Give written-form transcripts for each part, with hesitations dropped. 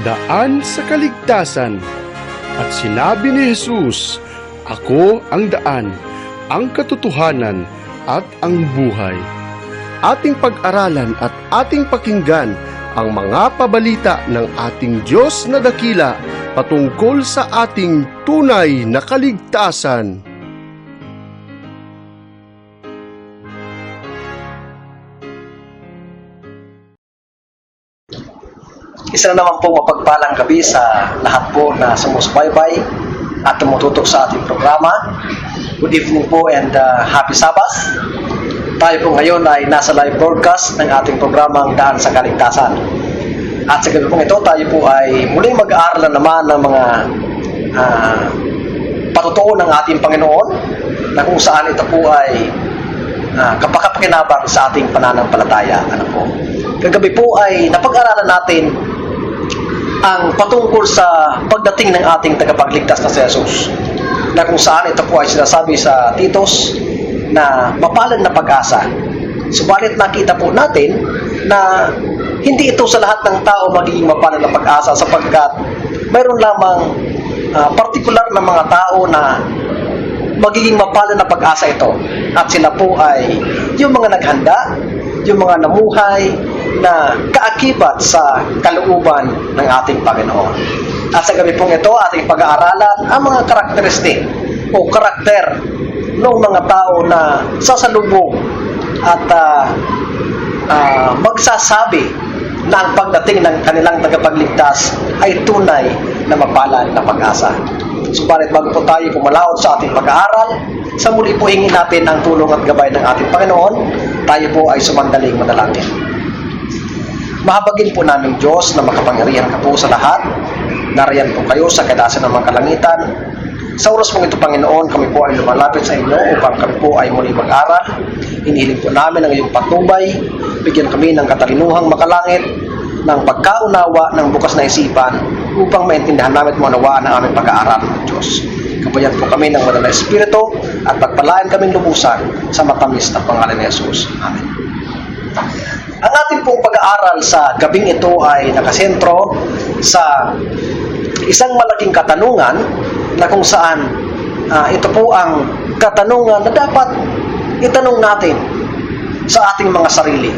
daan sa kaligtasan. At sinabi ni Jesus, "Ako ang daan, ang katotohanan, at ang buhay." Ating pag-aralan at ating pakinggan ang mga pabalita ng ating Diyos na dakila patungkol sa ating tunay na kaligtasan. Isa na naman po mapagpalang gabi sa lahat po na sumusubaybay at tumututok sa ating programa. Good evening po and happy Sabbath. Tayo po ngayon ay nasa live broadcast ng ating programang Daan sa Kaligtasan. At sa gabi pong ito, tayo po ay muling mag-aaral naman ng mga patutuo ng ating Panginoon na kung saan ito po ay kapakapakinabang sa ating pananampalataya. Kagabi po ay napag-aralan natin ang patungkol sa pagdating ng ating tagapagligtas na si Jesus, na kung saan ito po ay sinasabi sa Titos na mapalad na pag-asa. Subalit nakita po natin na hindi ito sa lahat ng tao magiging mapalad na pag-asa, sapagkat mayroon lamang partikular na mga tao na magiging mapalad na pag-asa ito. At sila po ay yung mga naghanda, yung mga namuhay na kaakibat sa kalooban ng ating Panginoon. At sa gabi pong ito, ating pag-aaralan ang mga karakteristik o karakter ng mga tao na sasalubong at magsasabi na ang pagdating ng kanilang tagapagligtas ay tunay na mapalad na pag-asa. Subalit bago po tayo pumalaot sa ating pag-aaral, sa muli po hingin natin ang tulong at gabay ng ating Panginoon. Tayo po ay sumandaling manalangin. Mahabagin po namin Diyos na makapangyarihan ka po sa lahat. Nariyan po kayo sa kadasan ng mga kalangitan. Sa oras mong ito, Panginoon, kami po ay lumalapit sa inyo upang kami po ay muli mag-aral. Inihiling po namin ang iyong patnubay. Bigyan kami ng katalinuhang makalangit, ng pagkaunawa, ng bukas na isipan, upang maintindihan namin at maunawaan ang aming pag-aaral ng Diyos. Kabayan po kami ng Banal na Espiritu at pagpalain kaming lubusan sa matamis na pangalan ni Jesus. Amen. Ang ating pong pag-aaral sa gabing ito ay nakasentro sa isang malaking katanungan na kung saan ito po ang katanungan na dapat itanong natin sa ating mga sarili.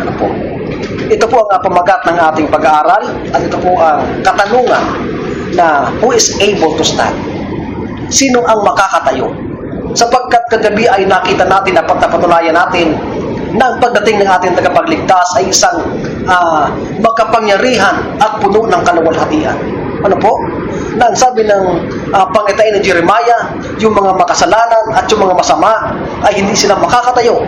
Ito po ang pamagat ng ating pag-aaral at ito po ang katanungan na who is able to stand? Sino ang makakatayo? Sapagkat kagabi ay nakita natin, napatunayan natin na ang pagdating ng ating tagapagligtas ay isang makapangyarihan at puno ng kaluwalhatian. Ano po? Na ang sabi ng pangitain ni Jeremiah, yung mga makasalanan at yung mga masama ay hindi sila makakatayo.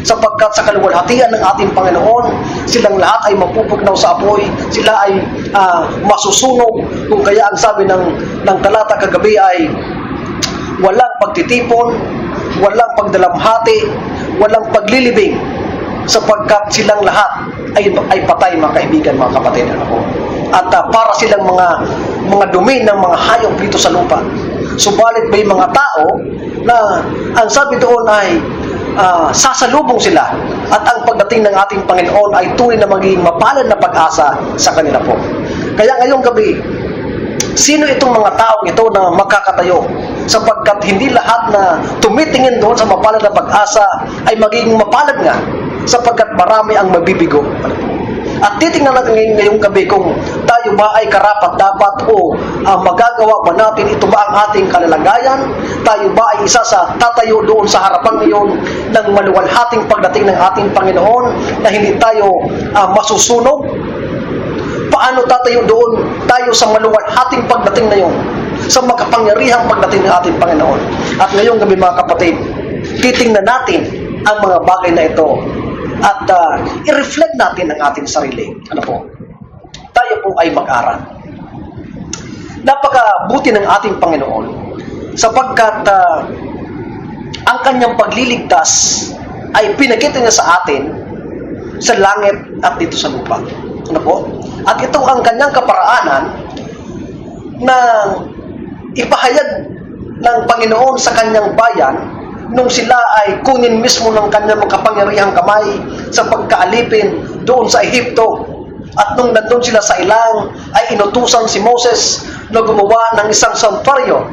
Sapagkat sa kaluwalhatian ng ating Panginoon, silang lahat ay mapupugnaw sa apoy, sila ay masusunog. Kung kaya ang sabi ng talata kagabi ay walang pagtitipon, walang pagdalamhati, walang paglilibing, sapagkat silang lahat ay patay, mga kaibigan, mga kapatid. At para silang mga dumi ng mga hayop dito sa lupa. Subalit may mga tao na ang sabi doon ay sasalubong sila, at ang pagdating ng ating Panginoon ay tunay na magiging mapalad na pag-asa sa kanila po. Kaya ngayong gabi, sino itong mga taong ito na makakatayo? Sapagkat hindi lahat na tumitingin doon sa mapalad na pag-asa ay magiging mapalad nga, sapagkat marami ang mabibigo. At titingnan natin ngayong gabi kung tayo ba ay karapat-dapat o magagawa ba natin, ito ba ang ating kalalagayan? Tayo ba ay isa sa tatayo doon sa harapan ngayon ng maluwalhating pagdating ng ating Panginoon na hindi tayo masusunog? Paano tatayo doon tayo sa maluwalhating pagdating na yun, sa makapangyarihang pagdating ng ating Panginoon? At ngayong gabi, mga kapatid, titingnan natin ang mga bagay na ito at i-reflect natin ang ating sarili. Tayo po ay mag-aral. Napakabuti ng ating Panginoon sapagkat ang kanyang pagliligtas ay pinakita niya sa atin sa langit at dito sa lupa. At ito ang kanyang kaparaanan na ipahayag ng Panginoon sa kanyang bayan nung sila ay kunin mismo ng kanyang makapangyarihang kamay sa pagkaalipin doon sa Ehipto. At nung nandun sila sa ilang, ay inutusan si Moses na gumawa ng isang santuaryo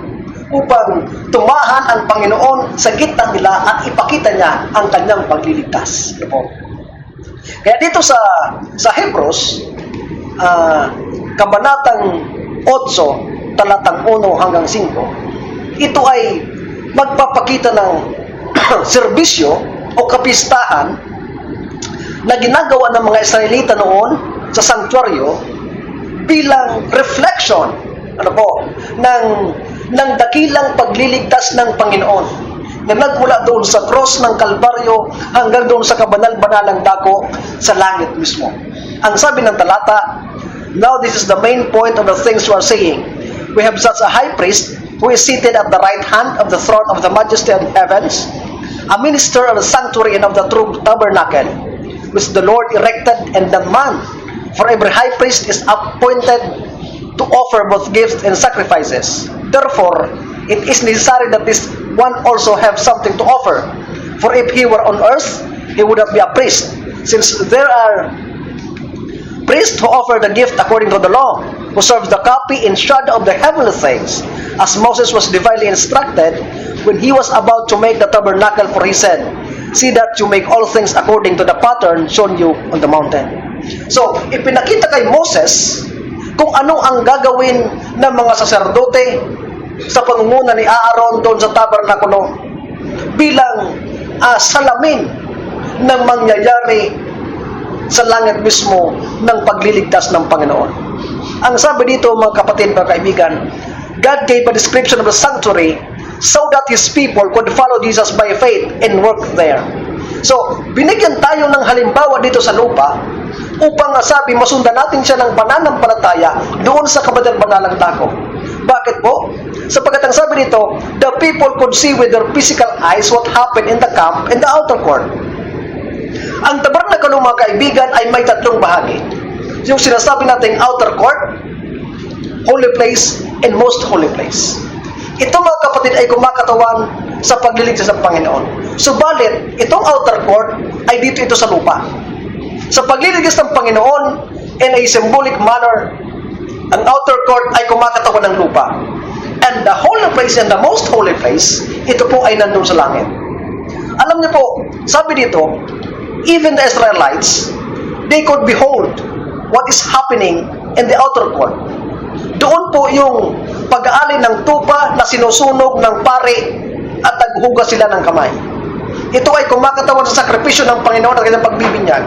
upang tumahan ang Panginoon sa gitna nila at ipakita niya ang kanyang pagliligtas. Kaya dito sa Hebrews, kabanatang 8, talatang 1 hanggang 5, ito ay magpapakita ng serbisyo o kapistahan na ginagawa ng mga Israelita noon sa sanctuaryo bilang reflection ng dakilang pagliligtas ng Panginoon na nagmula doon sa cross ng Kalbaryo hanggang doon sa kabanal-banalang dako sa langit mismo. Ang sabi ng talata, now this is the main point of the things we are saying. We have such a high priest who is seated at the right hand of the throne of the majesty of the heavens, a minister of the sanctuary and of the true tabernacle, which the Lord erected and the man. For every high priest is appointed to offer both gifts and sacrifices. Therefore, it is necessary that this one also have something to offer. For if he were on earth, he would not be a priest, since there are priests who offer the gift according to the law, who serves the copy in shadow of the heavenly things, as Moses was divinely instructed when he was about to make the tabernacle, for he said, see that you make all things according to the pattern shown you on the mountain. So, ipinakita kay Moses kung ano ang gagawin ng mga saserdote sa pangunguna ni Aaron doon sa tabernakulo bilang salamin ng mangyayari sa langit mismo ng pagliligtas ng Panginoon. Ang sabi dito, mga kapatid, mga kaibigan, God gave a description of the sanctuary so that His people could follow Jesus by faith and work there. So, binigyan tayo ng halimbawa dito sa lupa upang sabi, masundan natin siya ng pananampalataya doon sa kabanal-banalang dako. Bakit po? Sapagkat ang sabi dito, the people could see with their physical eyes what happened in the camp and the outer court. Ang tabernakulo, mga kaibigan, ay may tatlong bahagi. Yung sinasabi nating outer court, holy place, and most holy place. Ito, mga kapatid, ay kumakatawan sa pagliligtas ng Panginoon. Subalit, itong outer court ay dito ito sa lupa. Sa pagliligtas ng Panginoon, in a symbolic manner, ang outer court ay kumakatawan ng lupa. And the holy place and the most holy place, ito po ay nandun sa langit. Alam niyo po, sabi dito, even the Israelites, they could behold what is happening in the outer court. Doon po yung pag-aalin ng tupa na sinusunog ng pari at naghugas sila ng kamay. Ito ay kumakatawan sa sakripisyo ng Panginoon at kanyang pagbibinyag.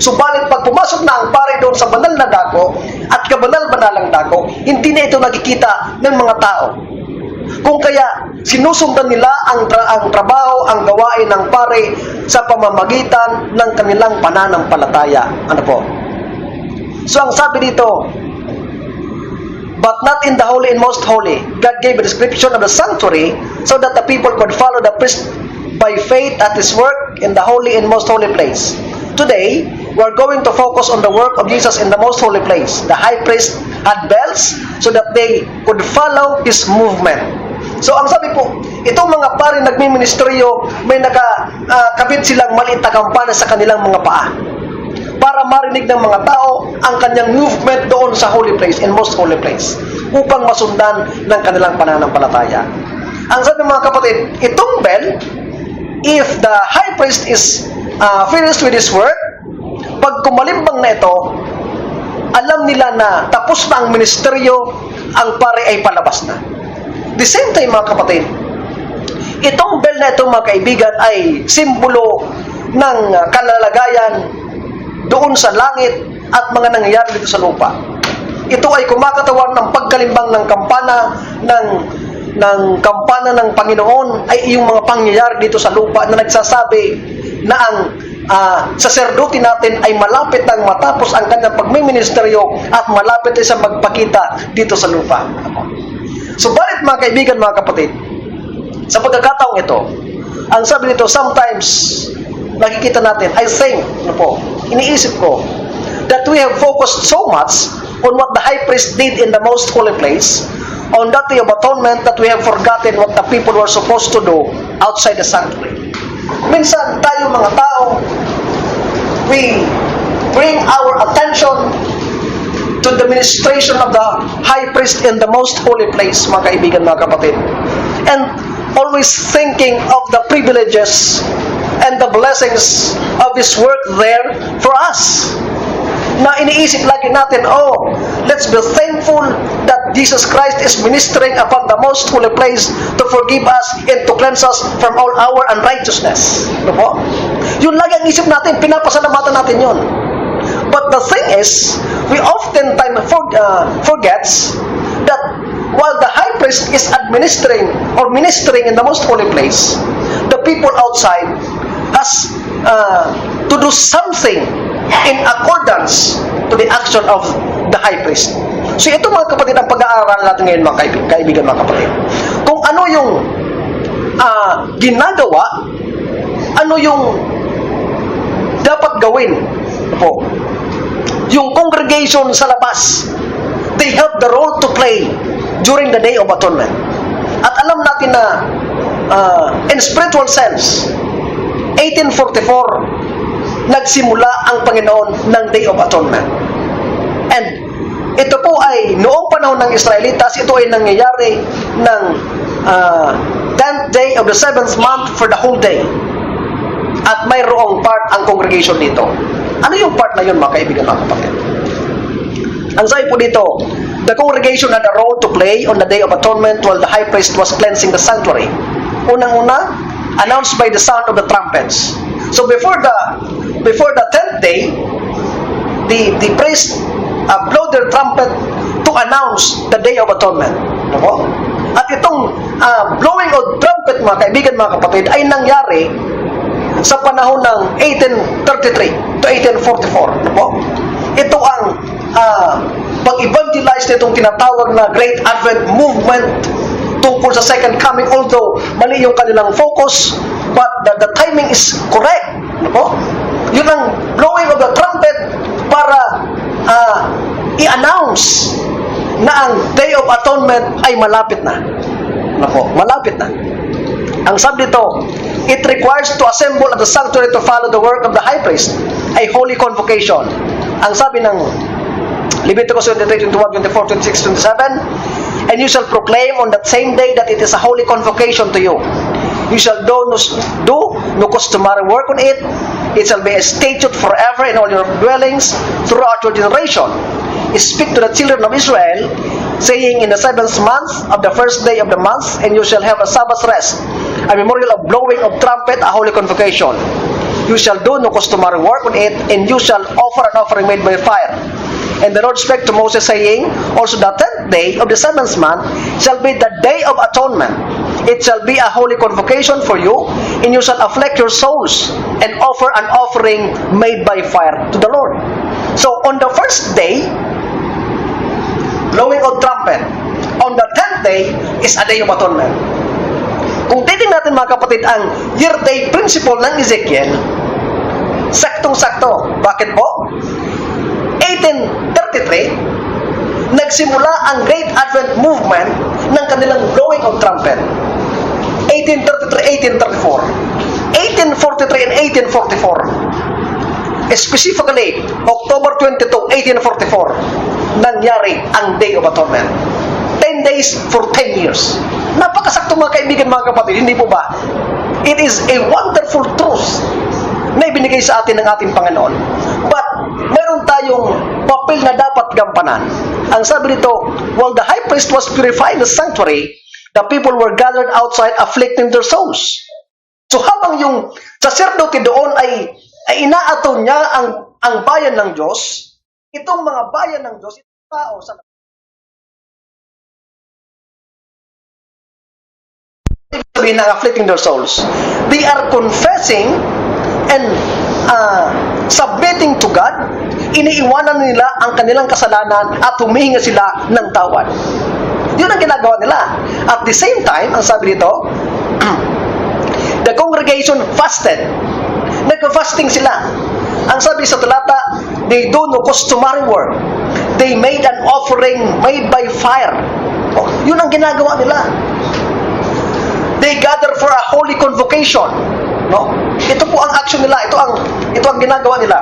Subalit pag pumasok na ang pari doon sa banal na dako at kabanal-banalang dako, hindi na ito nakikita ng mga tao. Kung kaya sinusundan nila ang trabaho, ang gawain ng pari sa pamamagitan ng kanilang pananampalataya. Ano po? So ang sabi dito, but not in the holy and most holy. God gave a description of the sanctuary so that the people could follow the priest by faith at his work in the holy and most holy place. Today, we are going to focus on the work of Jesus in the most holy place. The high priest had bells so that they could follow his movement. So ang sabi po, itong mga pari nagmiministeryo, may nakakabit silang maliit na kampana sa kanilang mga paa para marinig ng mga tao ang kanyang movement doon sa holy place and most holy place upang masundan ng kanilang pananampalataya. Ang sabi mga kapatid, itong bell, if the high priest is finished with his work, pag kumalimbang na ito, alam nila na tapos na ang ministeryo, ang pare ay palabas na. The same time mga kapatid, itong bell na ito mga kaibigan ay simbolo ng kalalagayan doon sa langit at mga nangyayari dito sa lupa. Ito ay kumakatawan ng pagkalimbang ng kampana ng Panginoon ay yung mga pangyayari dito sa lupa na nagsasabi na ang saserdote natin ay malapit nang matapos ang kanyang pagmiministeryo at malapit ay sa magpakita dito sa lupa. Subalit mga kaibigan, mga kapatid, sa pagkakataong ito, ang sabi nito, sometimes nakikita natin, I think, iniisip ko, that we have focused so much on what the high priest did in the most holy place, on that day of atonement, that we have forgotten what the people were supposed to do outside the sanctuary. Minsan tayo mga tao, we bring our attention to the ministration of the high priest in the most holy place, mga kaibigan, mga kapatid. And always thinking of the privileges and the blessings of His work there for us. Na iniisip lagi natin, let's be thankful that Jesus Christ is ministering upon the most holy place to forgive us and to cleanse us from all our unrighteousness. Ano po? Yun lagi ang isip natin, pinapasalamatan natin yun. But the thing is, we oftentimes forgets that while the high priest is administering or ministering in the most holy place, the people outside has to do something in accordance to the action of the high priest. So ito, mga kapatid, ang pag-aaralan natin ngayon, mga kaibigan, mga kapatid. Kung ano yung ginagawa, ano yung dapat gawin po. Yung congregation sa labas, they have the role to play during the Day of Atonement. At alam natin na in spiritual sense, 1844 nagsimula ang Panginoon ng Day of Atonement. And ito po ay noong panahon ng Israelitas, ito ay nangyayari ng 10th day of the 7th month for the whole day. At mayroong part ang congregation dito. Ano yung part na yun, mga kaibigan, mga kapatid? Ang sabi po dito, the congregation had a role to play on the Day of Atonement while the high priest was cleansing the sanctuary. Unang-una, announced by the sound of the trumpets. So before the 10th day, the priest blow their trumpet to announce the Day of Atonement. Ano? At itong blowing of trumpet, mga kaibigan, mga kapatid, ay nangyari sa panahon ng 1833 to 1844. Ano? Ito ang pag-evangelize nitong tinatawag na Great Advent Movement tungkol sa second coming, although mali yung kanilang focus, but the timing is correct. Ano? Yun ang blowing of the trumpet para i-announce na ang Day of Atonement ay malapit na. Ano? Malapit na. Ang sabi dito, it requires to assemble at the sanctuary to follow the work of the high priest, a holy convocation. Ang sabi ng Leviticus 23, 21, 24, 26, 27, and you shall proclaim on that same day that it is a holy convocation to you. You shall do no customary work on it. It shall be a statute forever in all your dwellings throughout your generation. Speak to the children of Israel, saying, in the 7th month of the first day of the month, and you shall have a Sabbath rest, a memorial of blowing of trumpet, a holy convocation. You shall do no customary work on it, and you shall offer an offering made by fire. And the Lord spake to Moses, saying, also the 10th day of the 7th month shall be the Day of Atonement. It shall be a holy convocation for you, and you shall afflict your souls, and offer an offering made by fire to the Lord. So, on the first day, blowing of trumpet. On the 10th day is a Day of Atonement. Kung titingnan natin, mga kapatid, ang year-day principle ng Ezekiel, saktong-sakto. Bakit po? 1833, nagsimula ang Great Advent Movement ng kanilang blowing of trumpet. 1833, 1834. 1843 and 1844. Specifically, October 22, 1844, nangyari ang Day of Atonement. 10 days for 10 years. Napakasakto, mga kaibigan, mga kapatid, hindi po ba? It is a wonderful truth na ibinigay sa atin ng ating Panginoon. But, meron tayong papel na dapat gampanan. Ang sabi nito, while the high priest was purifying the sanctuary, the people were gathered outside afflicting their souls. So, habang yung sacerdote doon ay inaato niya ang bayan ng Diyos, itong mga bayan ng Diyos, itong tao sa sabihin ng afflicting their souls, they are confessing and submitting to God. Iniiwanan nila ang kanilang kasalanan at humihinga sila ng tawad. Yun ang ginagawa nila. At the same time, ang sabi dito, the congregation fasted. Nag-fasting sila. Ang sabi sa talata, they do no customary work. They made an offering made by fire. Yun ang ginagawa nila. They gather for a holy convocation. No? Ito po ang action nila. Ito ang ginagawa nila.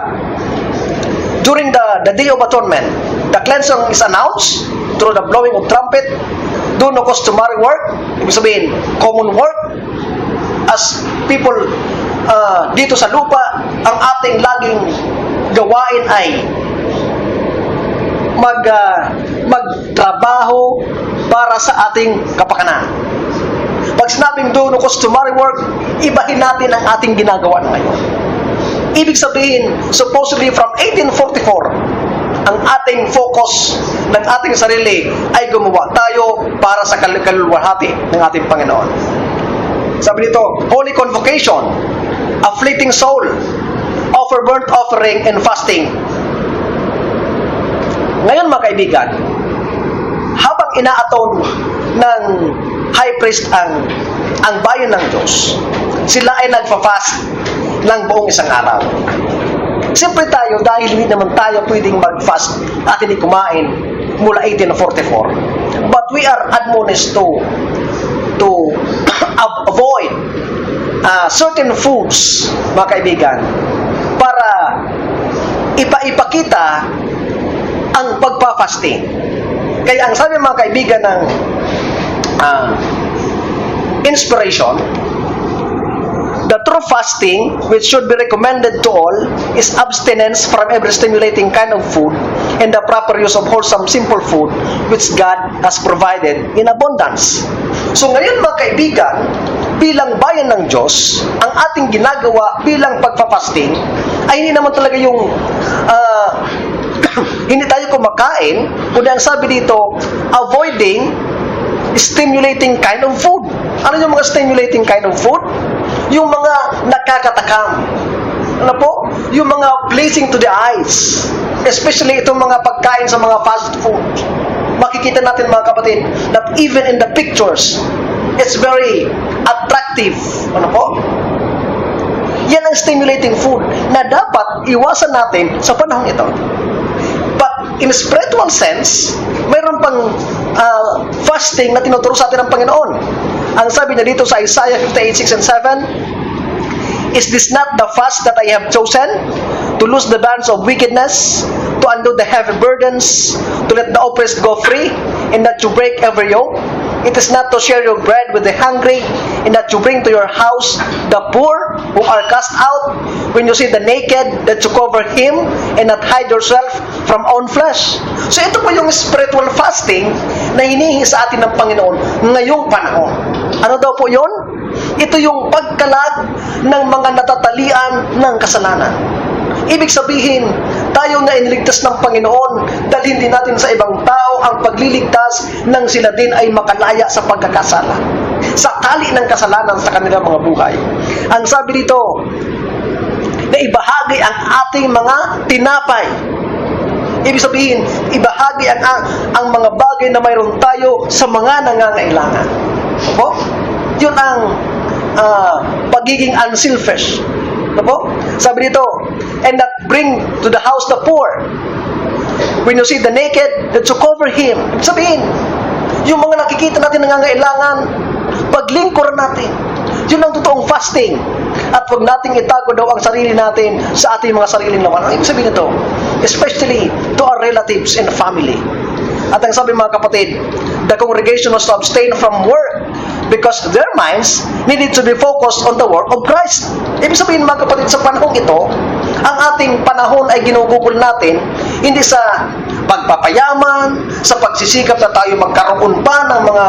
During the Day of Atonement, the cleansing is announced through the blowing of trumpet. Do no customary work, ibig sabihin, common work, as people dito sa lupa, ang ating laging gawain ay magtrabaho para sa ating kapakanan. Pag sinabing do no customary work, ibahin natin ang ating ginagawa na ngayon. Ibig sabihin, supposedly from 1844, ang ating focus ng ating sarili ay gumawa tayo para sa kaluluwalhati ng ating Panginoon. Sabi dito, holy convocation, afflicting soul, offer burnt offering and fasting. Ngayon mga kaibigan, habang inaaton ng high priest ang bayan ng Diyos, sila ay nagfa-fast ng buong isang araw. Siyempre tayo, dahil hindi naman tayo pwedeng mag-fast at hindi kumain mula 1844. But we are admonished to avoid certain foods, mga kaibigan, para ipakita ang pagpa-fasting. Kaya ang sabi mga kaibigan ng inspiration, the true fasting, which should be recommended to all, is abstinence from every stimulating kind of food and the proper use of wholesome, simple food which God has provided in abundance. So ngayon mga kaibigan, bilang bayan ng Diyos, ang ating ginagawa bilang pagpapasting ay hindi naman talaga yung hindi tayo kumakain, kundi ang sabi dito, avoiding stimulating kind of food. Ano yung mga stimulating kind of food? Yung mga nakakatakam. Ano po? Yung mga pleasing to the eyes. Especially itong mga pagkain sa mga fast food. Makikita natin mga kapatid that even in the pictures, it's very attractive. Ano po? Yan ang stimulating food na dapat iwasan natin sa panahon ito. But in spiritual sense, mayroon pang fasting na tinuturo sa atin ng Panginoon. Ang sabi niya dito sa Isaiah 58:6 and 7, is this not the fast that I have chosen? To loose the bands of wickedness, to undo the heavy burdens, to let the oppressed go free, and that you break every yoke? It is not to share your bread with the hungry, and that you bring to your house the poor who are cast out. When you see the naked, that you cover him, and not hide yourself from own flesh. So ito po yung spiritual fasting na hinihingi sa atin ng Panginoon ngayong panahon. Ano daw po yun? Ito yung pagkalag ng mga natatalian ng kasalanan. Ibig sabihin, tayo na iniligtas ng Panginoon, dalhin din natin sa ibang tao ang pagliligtas nang sila din ay makalaya sa pagkakasala, sa tali ng kasalanan sa kanilang mga buhay. Ang sabi dito, na ibahagi ang ating mga tinapay. Ibig sabihin, ibahagi ang mga bagay na mayroon tayo sa mga nangangailangan. Opo? Yun ang pagiging unselfish. Opo? Sabi dito, and that bring to the house the poor. When you see the naked, that you cover him. Ibig sabihin, yung mga nakikita natin nangangailangan, paglingkuran natin. Yun ang totoong fasting. At huwag nating itago daw ang sarili natin sa ating mga sariling laman. Ano ibig sabihin nito? Especially to our relatives and family. At ang sabi mga kapatid, the congregation was to abstain from work because their minds needed to be focused on the work of Christ. Ibig sabihin mga kapatid, sa panahon ito, ang ating panahon ay ginugugol natin hindi sa pagpapayaman, sa pagsisikap na tayo magkaroon pa ng mga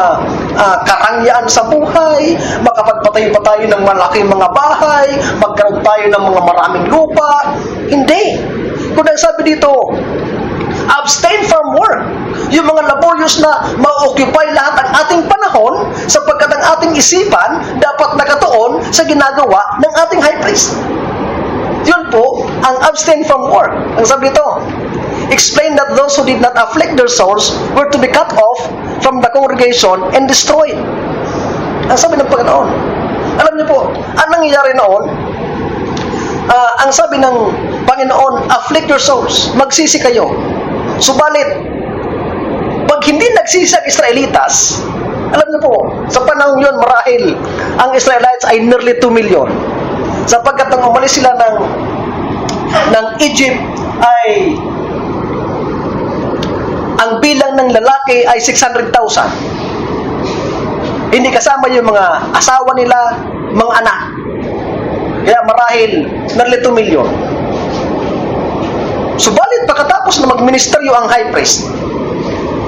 karangyaan sa buhay, makapagpatayo pa tayo ng malaking mga bahay, magkaroon tayo ng mga maraming lupa. Hindi. Kung ang sabi dito, abstain from work. Yung mga laborious na ma-occupy lahat ang ating panahon sapagkat ang ating isipan dapat nakatuon sa ginagawa ng ating high priest. Yun po ang abstain from work. Ang sabi ito, explain that those who did not afflict their souls were to be cut off from the congregation and destroyed. Ang sabi ng Panginoon. Alam niyo po, ang nangyayari noon, ang sabi ng Panginoon, afflict your souls, magsisi kayo. Subalit, pag hindi nagsisi ang Israelitas, alam niyo po, sa panahon yun, marahil, ang Israelites ay nearly 2 million. Sapagkat nang umalis sila ng Egypt ay Ang bilang ng lalaki ay 600,000. Hindi kasama yung mga asawa nila, mga anak. Kaya marahil narli 2 million. Subalit pagkatapos na magministeryo ang high priest,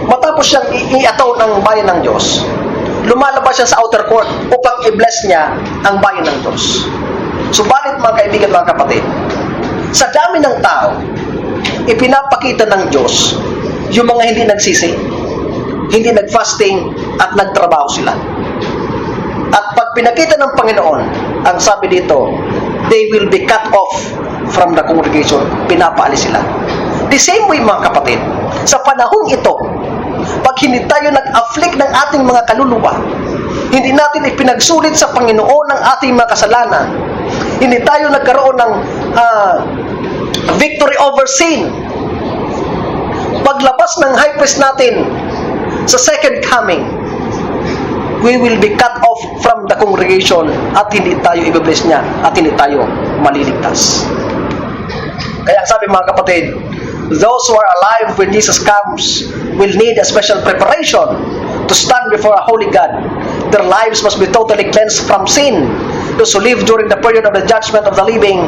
matapos siyang iataw ng bayan ng Diyos, lumalabas siya sa outer court upang i-bless niya ang bayan ng Diyos. Subalit mga kaibigan, mga kapatid, sa dami ng tao, ipinapakita ng Diyos yung mga hindi nagsisi, hindi nag-fasting at nagtrabaho sila. At pag pinakita ng Panginoon, ang sabi dito, they will be cut off from the congregation. Pinapaalis sila. The same way mga kapatid, sa panahong ito, pag hindi tayo nag-afflict ng ating mga kaluluwa, hindi natin ipinagsulit sa Panginoon ang ating mga kasalanan, hindi tayo nagkaroon ng victory over sin, paglabas ng high priest natin sa second coming, we will be cut off from the congregation at hindi tayo i-bless niya at hindi tayo maliligtas. Kaya sabi mga kapatid, those who are alive when Jesus comes will need a special preparation to stand before a holy God. Their lives must be totally cleansed from sin. Those who live during the period of the judgment of the living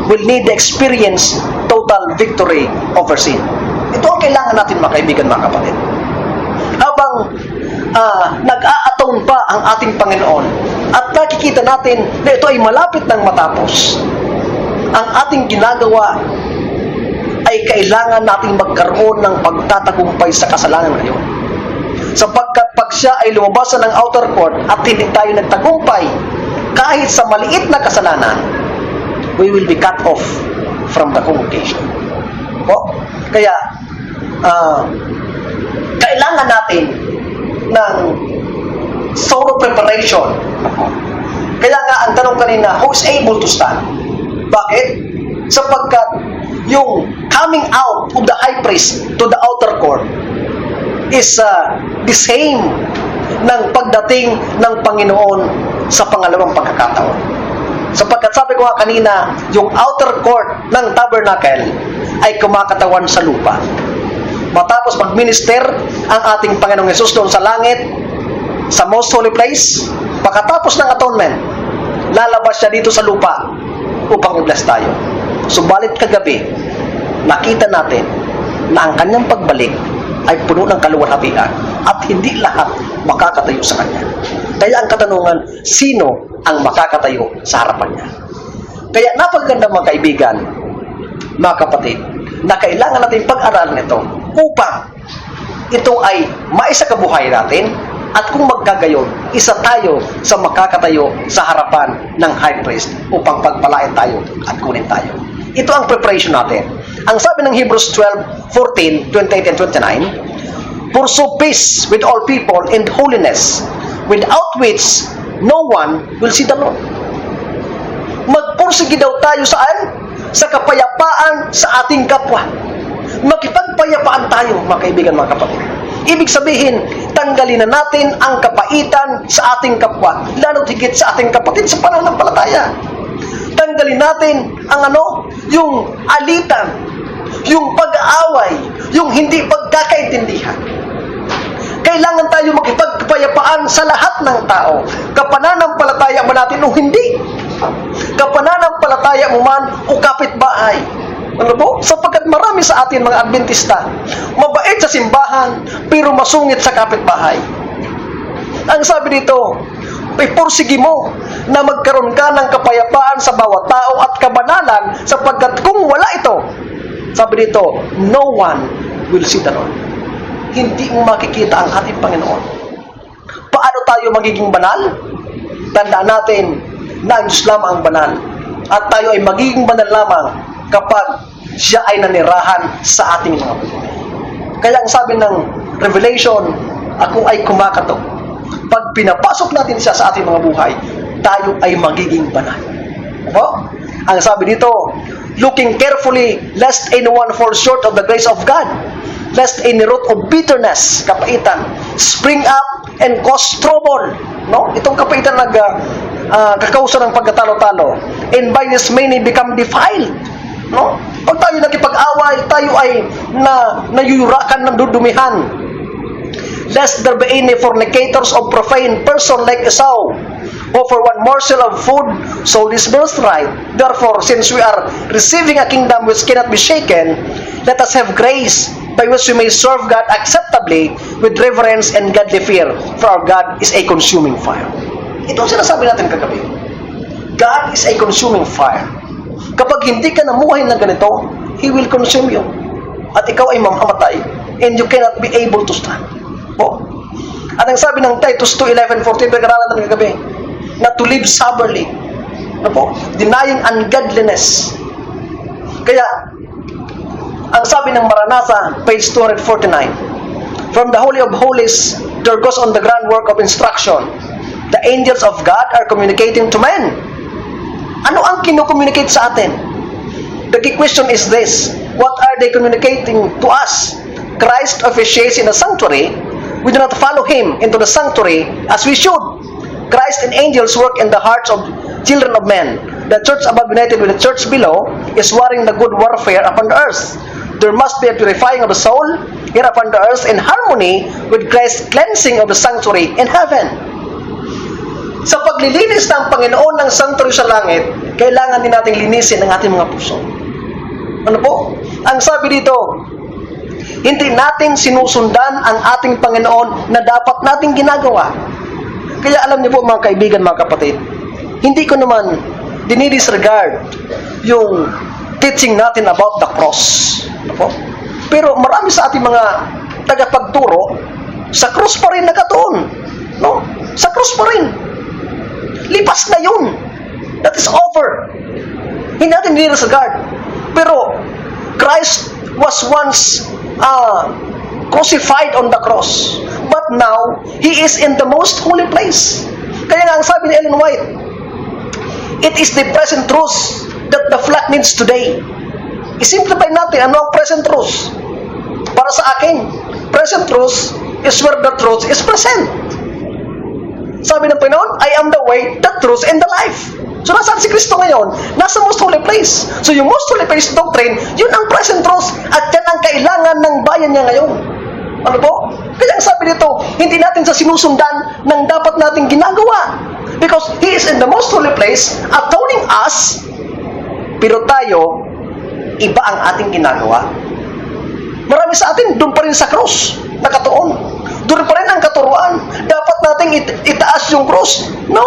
will need to experience total victory over sin. Ito ang kailangan natin mga kaibigan, mga kapatid. Habang nag-a-atone pa ang ating Panginoon at nakikita natin na ito ay malapit ng matapos, ang ating ginagawa ay kailangan nating magkaroon ng pagtatagumpay sa kasalanan ngayon. Sapagkat pag siya ay lumabas ng outer court at hindi tayo nagtagumpay kahit sa maliit na kasalanan, we will be cut off from the congregation. Kaya kailangan natin ng thorough preparation. Kaya nga ang tanong kanina, who is able to stand? Bakit? Sapagkat yung coming out of the high priest to the outer court is the same ng pagdating ng Panginoon sa pangalawang pagkakataon. Sapagkat sabi ko nga kanina, yung outer court ng tabernacle ay kumakatawan sa lupa. Matapos mag-minister ang ating Panginoong Hesus doon sa langit, sa most holy place, pagkatapos ng atonement, lalabas siya dito sa lupa upang i-bless tayo. Subalit kagabi, nakita natin na ang kanyang pagbalik ay puno ng kaluwalhatian at hindi lahat makakatayo sa kanya. Kaya ang katanungan, sino ang makakatayo sa harapan niya? Kaya napaganda mga kaibigan, mga kapatid, na kailangan natin pag-aralan ito upang ito ay maisakabuhay natin at kung magkagayon, isa tayo sa makakatayo sa harapan ng high priest upang pagpalain tayo at kunin tayo. Ito ang preparation natin. Ang sabi ng Hebrews 12:14, 28 and 29, pursue peace with all people and holiness, without which no one will see the Lord. Magpursige daw tayo saan? Sa kapayapaan sa ating kapwa. Makipagpayapaan tayo, mga kaibigan, mga kapatid. Ibig sabihin, tanggalin na natin ang kapaitan sa ating kapwa, lalo't higit sa ating kapatid sa pananampalataya. Tanggalin natin ang yung alitan, yung pag-aaway, yung hindi pagkakaintindihan. Kailangan tayo makipagpayapaan sa lahat ng tao. Kapananampalataya ba natin o hindi? Kapananampalataya mo man o kapitbahay. Sapagkat marami sa atin mga Adventista, mabait sa simbahan, pero masungit sa kapitbahay. Ang sabi dito, ipursige mo na magkaroon ka ng kapayapaan sa bawat tao at kabanalan, sapagkat kung wala ito, sabi dito, no one will see the Lord. Hindi mo makikita ang ating Panginoon. Paano tayo magiging banal? Tandaan natin na ang Diyos lamang ang banal. At tayo ay magiging banal lamang kapag siya ay nanirahan sa ating mga buhay. Kaya ang sabi ng Revelation, ako ay kumakatok. Pag pinapasok natin siya sa ating mga buhay, tayo ay magiging banal. Ang sabi dito, looking carefully lest anyone fall short of the grace of God, lest any root of bitterness, kapaitan, spring up and cause trouble. Itong kapaitan kakausan ng pagkatalo-talo, and by this many become defiled. Pag tayo nakipag-away, tayo ay nayuyurakan ng dudumihan. Lest there be any fornicators or profane person like Esau, who for one morsel of food sold his birthright. Therefore, since we are receiving a kingdom which cannot be shaken, let us have grace by which we may serve God acceptably with reverence and godly fear, for our God is a consuming fire. Ito ang sinasabi natin kagabi. God is a consuming fire. Kapag hindi ka namuhay ng ganito, He will consume you. At ikaw ay mamamatay. And you cannot be able to stand. Po. At ang sabi ng Titus 2:11-14, pag-aralan natin kagabi, na to live soberly. Po? Denying ungodliness. Kaya, ang sabi ng Maranatha, page 249, from the Holy of Holies, there goes on the grand work of instruction. The angels of God are communicating to men. Ano ang kinukommunicate sa atin? The key question is this: what are they communicating to us? Christ officiates in the sanctuary. We do not follow Him into the sanctuary as we should. Christ and angels work in the hearts of children of men. The church above united with the church below is warring the good warfare upon the earth. There must be a purifying of the soul here upon the earth in harmony with Christ's cleansing of the sanctuary in heaven. Sa paglilinis ng Panginoon ng sanctuary sa langit, kailangan din nating linisin ang ating mga puso. Ano po? Ang sabi dito, hindi natin sinusundan ang ating Panginoon na dapat nating ginagawa. Kaya alam niyo po mga kaibigan, mga kapatid, hindi ko naman dinidisregard yung teaching natin about the cross. Ano po? Pero marami sa ating mga tagapagturo, sa cross pa rin nakatuon. No? Sa cross pa rin. Lipas na yun. That is over. Hindi natin dinidisregard. Pero Christ was once crucified on the cross. But now, He is in the most holy place. Kaya nga ang sabi ni Ellen White, it is the present truth that the flock needs today. Isimplify natin, ano ang present truth? Para sa akin, present truth is where the truth is present. Sabi ng Panginoon, I am the way, the truth, and the life. So, nasaan si Kristo ngayon? Nasa most holy place. So, yung most holy place doctrine, yun ang present truth at yan ang kailangan ng bayan niya ngayon. Ano po? Kaya ang sabi dito, hindi natin sa sinusundan ng dapat nating ginagawa. Because He is in the most holy place, atoning us, pero tayo, iba ang ating ginagawa. Marami sa atin, doon pa rin sa krus, nakatuon. Doon pa rin ang katuruan. Dapat nating itaas yung krus. No.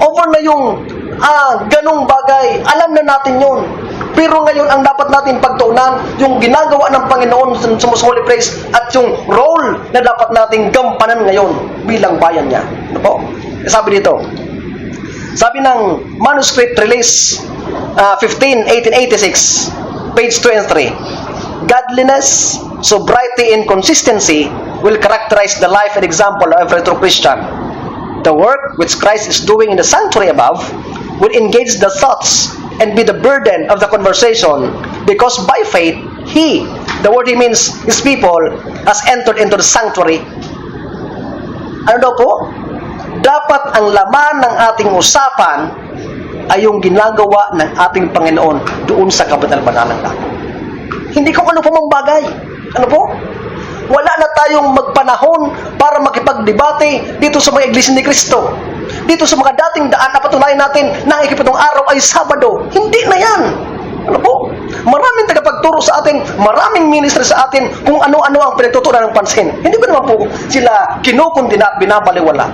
Over na yung ganong bagay. Alam na natin yun. Pero ngayon, ang dapat natin pagtuunan, yung ginagawa ng Panginoon sa most holy place at yung role na dapat nating gampanan ngayon bilang bayan niya. Ano po? Sabi dito, sabi ng manuscript release 15, 1886, page 2 and 3, godliness, sobriety, and consistency will characterize the life and example of every true Christian. The work which Christ is doing in the sanctuary above will engage the thoughts and be the burden of the conversation, because by faith, He, the word He means His people, has entered into the sanctuary. Ano daw po? Dapat ang laman ng ating usapan ay yung ginagawa ng ating Panginoon doon sa kabanal-banalang langit. Hindi kung ano po mang bagay. Ano po? Wala na tayong magpanahon para makipagdebate dito sa mga iglesia ni Kristo. Dito sa mga dating daan na patunayan natin na ang ikapitong araw ay Sabado. Hindi na yan. Ano po? Maraming tagapagturo sa atin, maraming ministry sa atin kung ano-ano ang pinagtutunan ng pansin. Hindi ko naman po sila kinukundina at binabaliwala.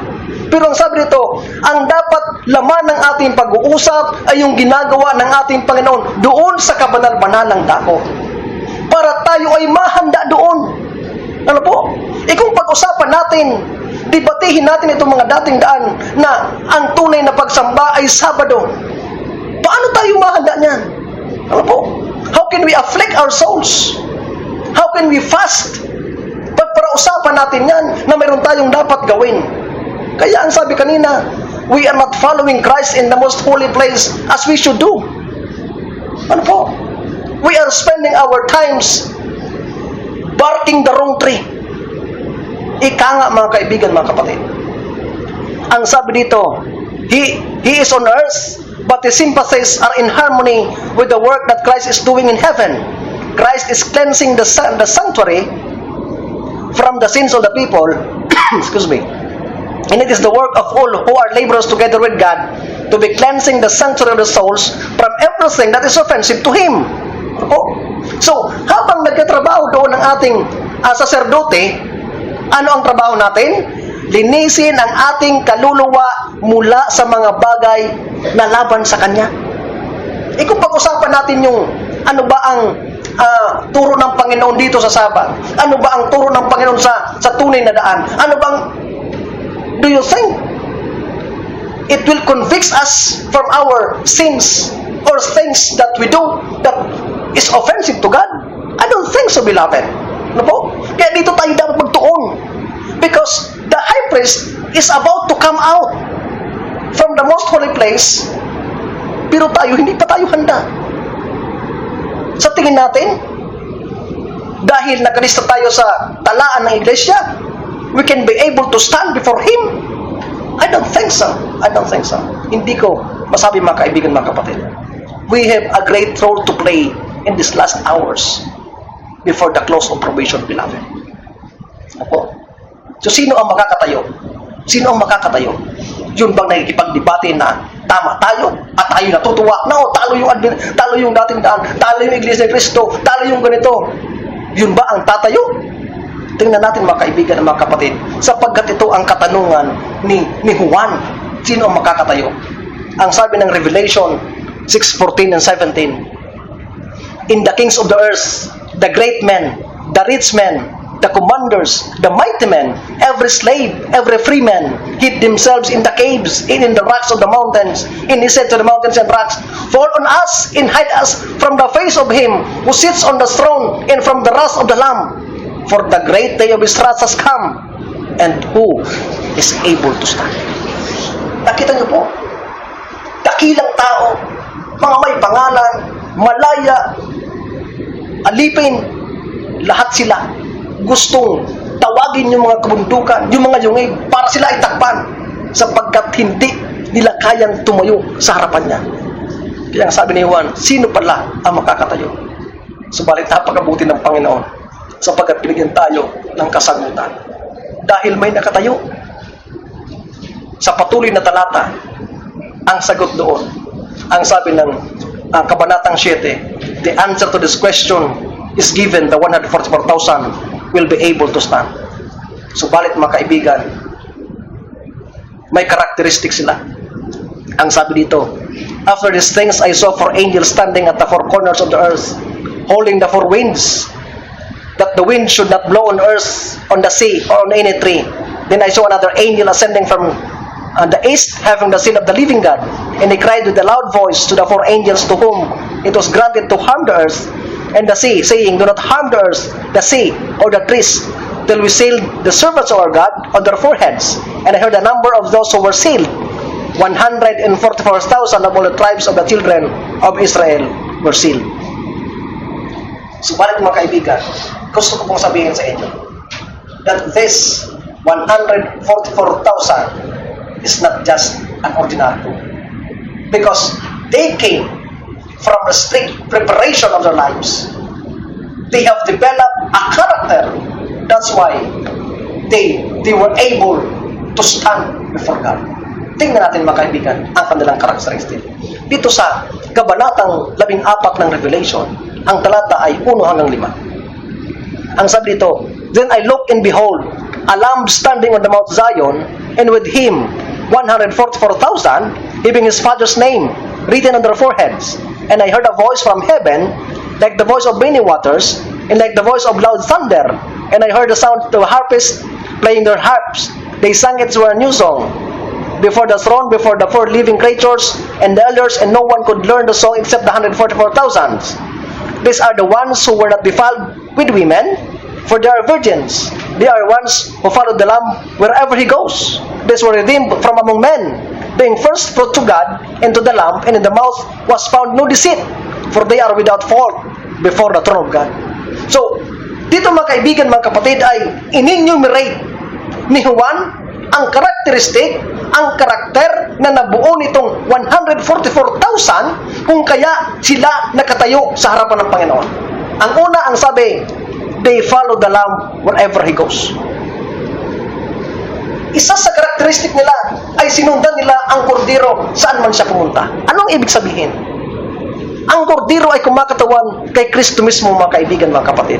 Pero ang sabi dito, ang dapat laman ng ating pag-uusap ay yung ginagawa ng ating Panginoon doon sa kabanal-banalang dako. Para tayo ay mahanda doon. Ano po? Kung pag-usapan natin, debatihin natin itong mga dating daan na ang tunay na pagsamba ay Sabado. Paano tayo mahanda niyan? Ano po? How can we afflict our souls? How can we fast? Pagpara-usapan natin yan na mayroon tayong dapat gawin. Kaya ang sabi kanina, we are not following Christ in the most holy place as we should do. Ano po? We are spending our times barking the wrong tree. Ika nga mga kaibigan, mga kapatid. Ang sabi dito, He is on earth but his sympathies are in harmony with the work that Christ is doing in heaven. Christ is cleansing the sanctuary from the sins of the people. Excuse me. And it is the work of all who are laborers together with God to be cleansing the sanctuary of the souls from everything that is offensive to Him. So, habang nagkatrabaho doon ng ating saserdote, ano ang trabaho natin? Linisin ang ating kaluluwa mula sa mga bagay na laban sa Kanya. Kung pag-usapan natin yung ano ba ang turo ng Panginoon dito sa Sabat? Ano ba ang turo ng Panginoon sa tunay na daan? Ano bang, do you think it will convict us from our sins or things that we do that is offensive to God? I don't think so, beloved. Ano po? Kaya dito tayo dapat magtuon. Because the high priest is about to come out from the most holy place, pero tayo, hindi pa tayo handa. Sa tingin natin, dahil nakalista tayo sa talaan ng iglesia, we can be able to stand before Him? I don't think so. I don't think so. Hindi ko masabi, mga kaibigan, mga kapatid. We have a great role to play in these last hours before the close of probation, beloved. Ako. So, sino ang makakatayo? Sino ang makakatayo? Yun bang nakikipagdebate na tama tayo at tayo natutuwa? No, talo yung dating daan, talo yung Iglesia ni Cristo, talo yung ganito. Yun ba ang tatayo? Tingnan natin, mga kaibigan at mga kapatid, sapagkat ito ang katanungan ni Juan. Sino ang makakatayo? Ang sabi ng Revelation 6:14 and 17, in the kings of the earth, the great men, the rich men, the commanders, the mighty men, every slave, every free man, hid themselves in the caves and in the rocks of the mountains. And he said to the mountains and rocks, fall on us and hide us from the face of Him who sits on the throne and from the wrath of the Lamb. For the great day of His wrath has come, and who is able to stand? Nakita niyo po, dakilang tao, mga may pangalan, malaya, alipin, lahat sila gustong tawagin yung mga kabundukan, yung mga yungib, para sila ay takpan, sapagkat hindi nila kayang tumayo sa harapan niya. Kaya sabi ni Juan, sino pala ang makakatayo? Subalit napakabuti ng Panginoon, sapagkat binigyan tayo ng kasagutan. Dahil may nakatayo. Sa patuloy na talata, ang sagot doon, ang sabi ng Kabanatang 7, the answer to this question is given, the 144,000 will be able to stand. Subalit, mga kaibigan, may characteristics sila. Ang sabi dito, after these things I saw four angels standing at the four corners of the earth, holding the four winds, that the wind should not blow on earth, on the sea, or on any tree. Then I saw another angel ascending from the east, having the seal of the living God, and he cried with a loud voice to the four angels to whom it was granted to harm the earth and the sea, saying, do not harm the earth, the sea, or the trees, till we seal the servants of our God on their foreheads. And I heard the number of those who were sealed, 144,000 of all the tribes of the children of Israel were sealed. Subalit, mga kaibigan, gusto ko pong sabihin sa inyo that this 144,000 is not just an ordinary group, because they came from the strict preparation of their lives. They have developed a character. That's why they were able to stand before God. Tingnan natin, mga kaibigan, ang kanilang characteristic. Dito sa Kabanatang 14 ng Revelation, ang talata ay 1 hanggang 5. Ang sabi dito, then I looked and behold, a lamb standing on the Mount Zion, and with him 144,000, having his father's name written on their foreheads. And I heard a voice from heaven, like the voice of many waters, and like the voice of loud thunder. And I heard the sound of harpists playing their harps. They sang it to a new song. Before the throne, before the four living creatures, and the elders, and no one could learn the song except the 144,000. These are the ones who were not defiled with women, for they are virgins. They are ones who follow the Lamb wherever He goes. These were redeemed from among men, being first fruit to God and to the Lamb, and in the mouth was found no deceit, for they are without fault before the throne of God. So, dito, mga kaibigan, mga kapatid, ay in-enumerate ni Juan ang karakteristik ang karakter na nabuo nitong 144,000 kung kaya sila nakatayo sa harapan ng Panginoon. Ang una, ang sabi, they follow the Lamb wherever He goes. Isa sa karakteristik nila ay sinundan nila ang kordero saan man siya pumunta. Anong ibig sabihin? Ang kordero ay kumakatawan kay Kristo mismo, mga kaibigan, mga kapatid.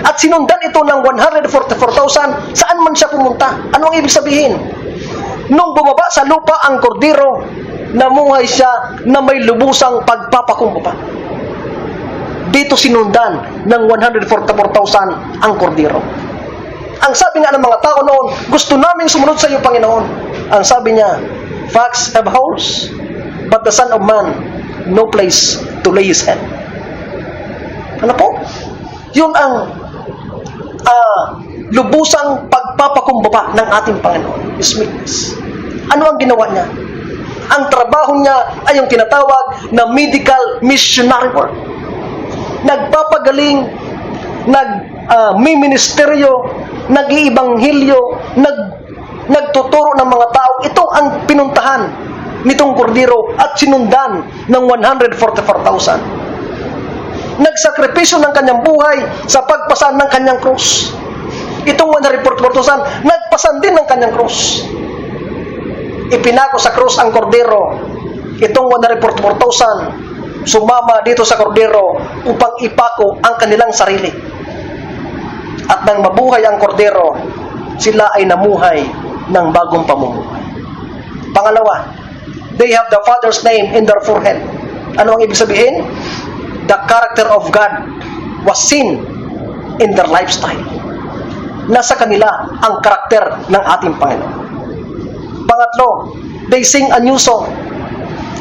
At sinundan ito ng 144,000 saan man siya pumunta. Anong ibig sabihin? Nung bumaba sa lupa ang kordero, namuhay siya na may lubusang pagpapakumbaba. Dito sinundan ng 144,000 ang kordero. Ang sabi nga ng mga tao noon, gusto naming sumunod sa iyo, Panginoon. Ang sabi niya, fox have holes, but the Son of Man, no place to lay His head. Ano po? Yun ang lubusang pagpapakumbaba ng ating Panginoon. His meekness. Ano ang ginawa niya? Ang trabaho niya ay yung tinatawag na medical missionary work. Nagpapagaling, nagmiministeryo, nag-iibanghilyo, nagtuturo ng mga tao. Ito ang pinuntahan nitong kordero at sinundan ng 144,000. Nagsakripisyo ng kanyang buhay sa pagpasan ng kanyang krus. Itong 144,000, nagpasan din ng kanyang krus. Ipinako sa krus ang kordero. Itong 144,000, sumama dito sa kordero upang ipako ang kanilang sarili. At nang mabuhay ang kordero, sila ay namuhay ng bagong pamumuhay. Pangalawa, they have the Father's name in their forehead. Ano ang ibig sabihin? The character of God was seen in their lifestyle. Nasa kanila ang karakter ng ating Panginoon. Pangatlo, they sing a new song.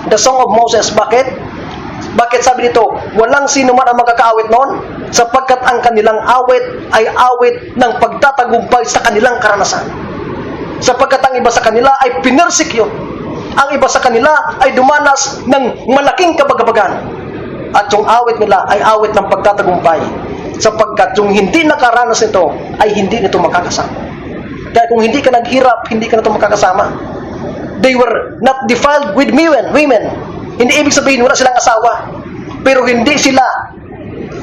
The song of Moses. Bakit? Bakit sabi dito, walang sino man ang magkakaawit noon? Sapagkat ang kanilang awit ay awit ng pagtatagumpay sa kanilang karanasan. Sapagkat ang iba sa kanila ay pinersikyo. Ang iba sa kanila ay dumanas ng malaking kabagabagan. At yung awit nila ay awit ng pagtatagumpay. Sapagkat yung hindi nakaranas nito ay hindi nito makakasama. Kaya kung hindi ka naghirap, hindi ka nito makakasama. They were not defiled with women. Hindi ibig sabihin wala silang asawa. Pero hindi sila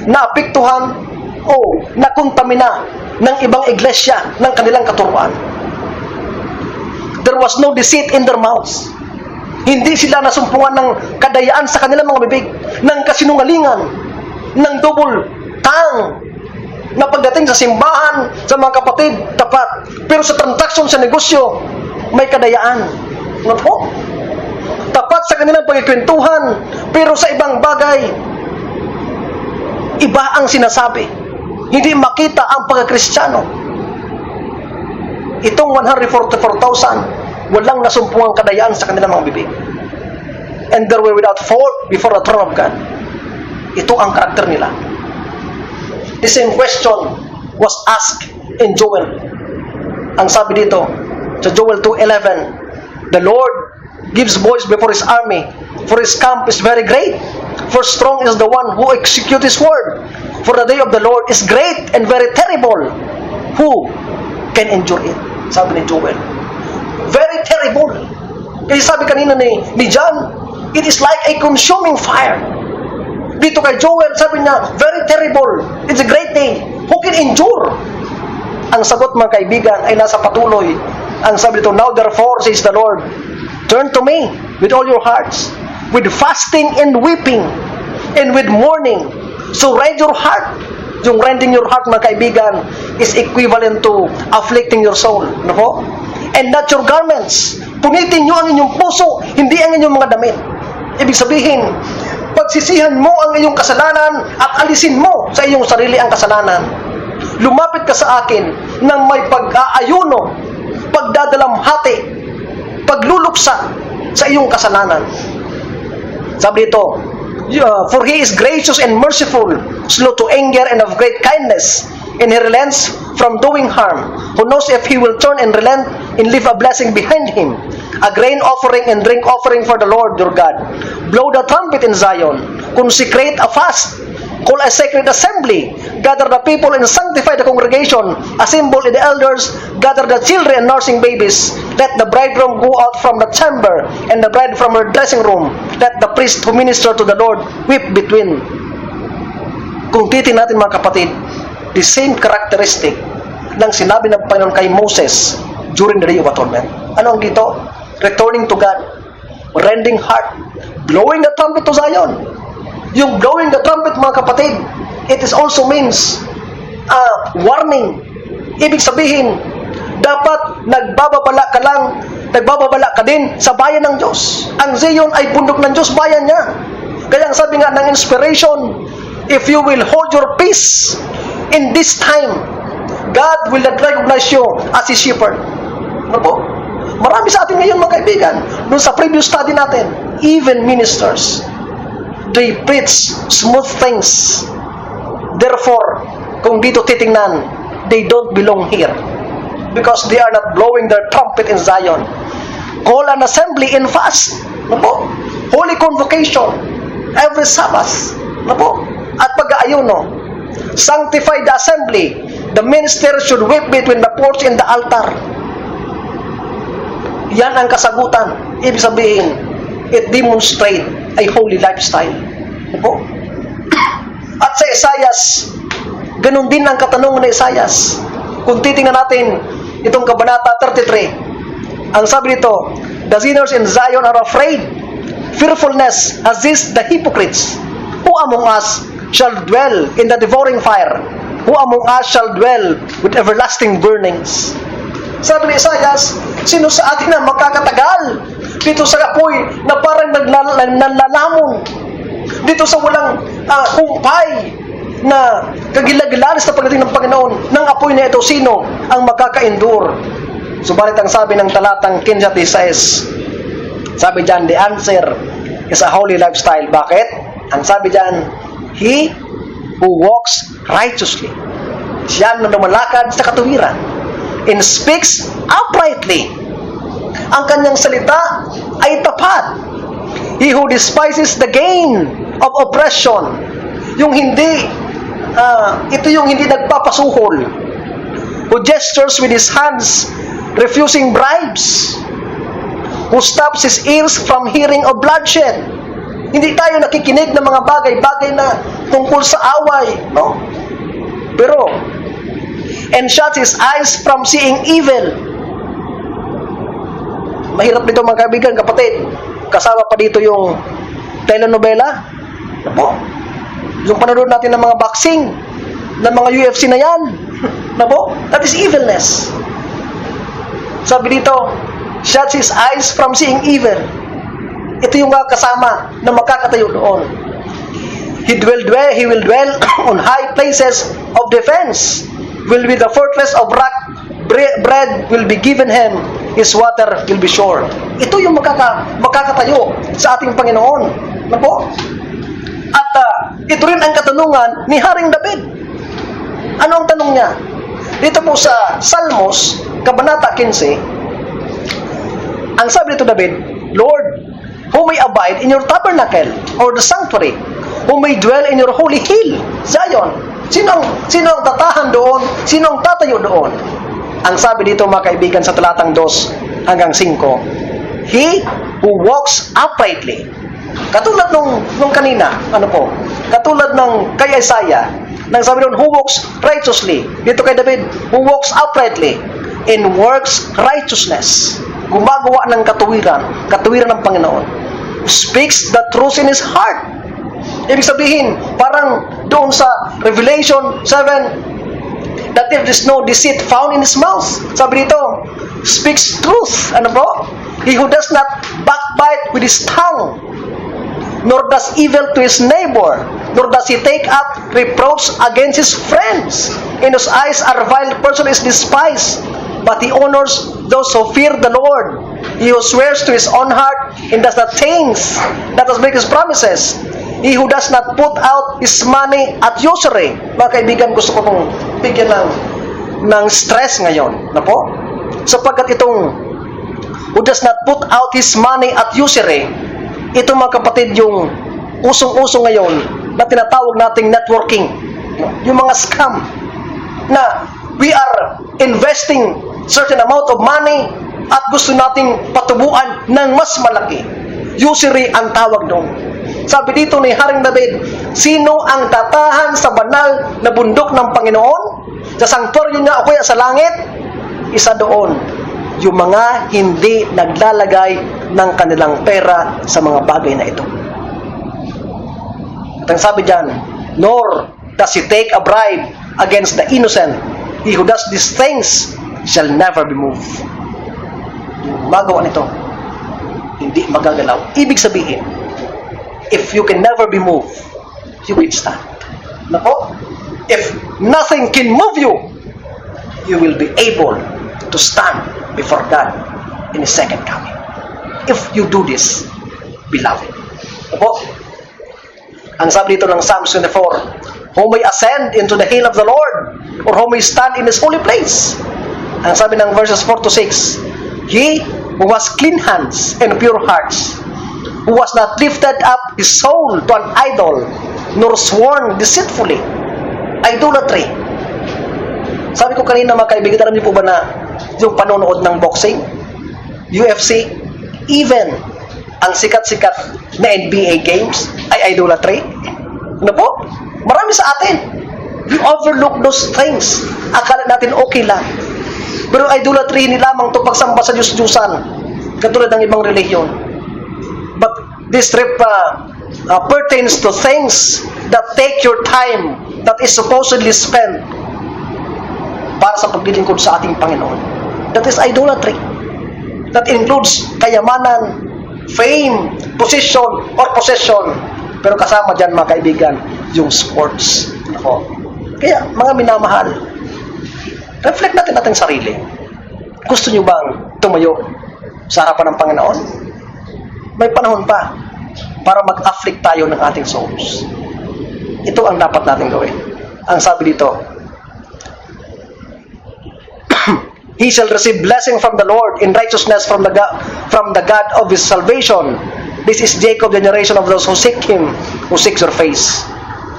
naapektuhan o nakontamina ng ibang iglesia ng kanilang katuruan. There was no deceit in their mouths. Hindi sila nasumpungan ng kadayaan sa kanilang mga bibig, ng kasinungalingan, ng double tongue, na pagdating sa simbahan, sa mga kapatid, tapat. Pero sa transaksyon, sa negosyo, may kadayaan. Ano po? Tapat sa kanilang pagkikwentuhan, pero sa ibang bagay, iba ang sinasabi. Hindi makita ang pagkakristyano. Itong 144,000, walang nasumpungang kadayaan sa kanilang mga bibig. And they were without fault before the throne of God. Ito ang karakter nila. The same question was asked in Joel. Ang sabi dito, sa Joel 2:11, the Lord gives voice before His army, for His camp is very great. For strong is the one who executes His word. For the day of the Lord is great and very terrible. Who can endure it? Sabi ni Joel. Very terrible. Kasi sabi kanina ni John, it is like a consuming fire. Dito kay Joel, sabi niya, very terrible. It's a great day. Who can endure? Ang sagot, mga kaibigan, ay nasa patuloy. Ang sabi dito, now therefore, says the Lord, turn to me with all your hearts, with fasting and weeping, and with mourning. So rend your heart. Yung rending your heart, mga kaibigan, is equivalent to afflicting your soul. Ano po? And not your garments. Punitin nyo ang inyong puso, hindi ang inyong mga damit. Ibig sabihin, pagsisihan mo ang iyong kasalanan at alisin mo sa iyong sarili ang kasalanan. Lumapit ka sa akin ng may pag-aayuno, pagdadalamhati, pagluluksa sa iyong kasalanan. Sabi dito, for He is gracious and merciful, slow to anger and of great kindness, and He relents from doing harm. Who knows if He will turn and relent and leave a blessing behind Him, a grain offering and drink offering for the Lord your God. Blow the trumpet in Zion, consecrate a fast, Call a sacred assembly, gather the people and sanctify the congregation, assemble the elders, gather the children and nursing babies. Let the bridegroom go out from the chamber, and the bride from her dressing room. Let the priest who minister to the Lord weep between. Kung titingnan natin mga kapatid, the same characteristic ng sinabi ng Panginoon kay Moses during the Day of Atonement. Ano ang dito? Returning to God, rending heart, blowing the trumpet to Zion. Yung blowing the trumpet mga kapatid, it is also means warning. Ibig sabihin, dapat nagbababala ka din sa bayan ng Diyos. Ang Zion ay bundok ng Diyos, bayan niya. Kaya ang sabi nga ng inspiration, if you will hold your peace in this time, God will not recognize you as His shepherd. Ano po? Marami sa atin ngayon mga kaibigan, doon sa previous study natin, even ministers, they preach smooth things. Therefore, kung dito titingnan, they don't belong here. Because they are not blowing their trumpet in Zion. Call an assembly and fast. Ano po? Holy convocation. Every Sabbath. Ano po? At pag-aayuno. Sanctify the assembly. The minister should weep between the porch and the altar. Yan ang kasagutan. Ibig sabihin, it demonstrates a holy lifestyle. Opo? At sa Isaias, ganun din ang katanungan ng Isaias. Kung titingnan natin itong kabanata 33, ang sabi nito, the sinners in Zion are afraid. Fearfulness has this the hypocrites. Who among us shall dwell in the devouring fire? Who among us shall dwell with everlasting burnings? Sabi ni Isaias, sino sa atin na makakatagal dito sa apoy na parang naglalamon, dito sa walang humpay na kagilagilanis na pagdating ng Panginoon ng apoy na ito, sino ang makaka-endure? Subalit ang sabi ng talatang 15-16, sabi dyan, the answer is a holy lifestyle. Bakit? Ang sabi dyan, he who walks righteously, siya na lumalakad sa katuwiran, and speaks uprightly. Ang kanyang salita ay tapat. He who despises the gain of oppression, yung hindi, ito yung hindi nagpapasuhol, who gestures with his hands, refusing bribes, who stops his ears from hearing of bloodshed. Hindi tayo nakikinig ng mga bagay-bagay na tungkol sa away, no? Pero, and shuts his eyes from seeing evil. Mahirap dito mga kaibigan, kapatid. Kasama pa dito yung telenovela. Nako. Yung panonood natin ng mga boxing, ng mga UFC na yan. Nako. That is evilness. Sabi dito, shuts his eyes from seeing evil. Ito yung kasama na makakatayo doon. He will dwell on high places of defense. Will be the fortress of rock. Bread will be given him. His water will be sure. Ito yung makakatayo sa ating Panginoon. Ano po? At ito rin ang katanungan ni Haring David. Ano ang tanong niya? Dito po sa Salmos, Kabanata 15, ang sabi nito David, Lord, who may abide in your tabernacle or the sanctuary, who may dwell in your holy hill, Zion. Sino ang tatahan doon? Sino ang tatayo doon? Ang sabi dito mga kaibigan sa talatang 2 hanggang 5, he who walks uprightly. Katulad nung kanina, ano po? Katulad ng kay Isaiah, nang sabi doon, who walks righteously. Dito kay David, who walks uprightly and works righteousness. Gumagawa ng katuwiran ng Panginoon. Speaks the truth in his heart. Ibig sabihin, parang doon sa Revelation 7, that there is no deceit found in his mouth. Sabi dito, speaks truth. Ano po? He who does not backbite with his tongue, nor does evil to his neighbor, nor does he take up reproach against his friends. In whose eyes a vile person is despised, but he honors those who fear the Lord. He who swears to his own heart and does not things, that does break his promises. He who does not put out his money at usury. Mga kaibigan, gusto ko pong bigyan ng stress ngayon. Na po? Sapagkat itong who does not put out his money at usury, ito mga kapatid yung usong-usong ngayon na tinatawag nating networking. Yung mga scam na we are investing certain amount of money at gusto nating patubuan ng mas malaki. Usury ang tawag doon. Sabi dito ni Haring David, sino ang tatahan sa banal na bundok ng Panginoon? Sa sanctuaryo niya o kaya sa langit? Isa doon, yung mga hindi naglalagay ng kanilang pera sa mga bagay na ito. At ang sabi dyan, nor does he take a bribe against the innocent. He who does these things shall never be moved. Yung magawa nito, hindi magagalaw. Ibig sabihin, if you can never be moved, you will stand. Nako, if nothing can move you, you will be able to stand before God in His second coming. If you do this, beloved. Nako, ang sabi dito ng Psalms 24, who may ascend into the hill of the Lord, or who may stand in His holy place. Ang sabi ng verses 4 to 6, he who has clean hands and pure hearts, who has not lifted up his soul to an idol, nor sworn deceitfully. Idolatry. Sabi ko kanina mga kaibigan, alam niyo po ba na yung panonood ng boxing, UFC, even ang sikat-sikat na NBA games ay idolatry? Ano po? Marami sa atin. We overlook those things. Akala natin okay lang. Pero idolatry ni lamang ito pagsamba sa Diyos-Diyusan, katulad ng ibang relihiyon. But this trip pertains to things that take your time, that is supposedly spent para sa paglilingkod sa ating Panginoon. That is idolatry. That includes kayamanan, fame, position, or possession. Pero kasama dyan mga kaibigan, yung sports. Kaya mga minamahal, reflect natin ating sarili. Gusto nyo bang tumayo sa harapan ng Panginoon? May panahon pa para mag-afflict tayo ng ating souls. Ito ang dapat natin gawin. Ang sabi dito, he shall receive blessing from the Lord in righteousness from the God of his salvation. This is Jacob, the generation of those who seek Him, who seeks your face.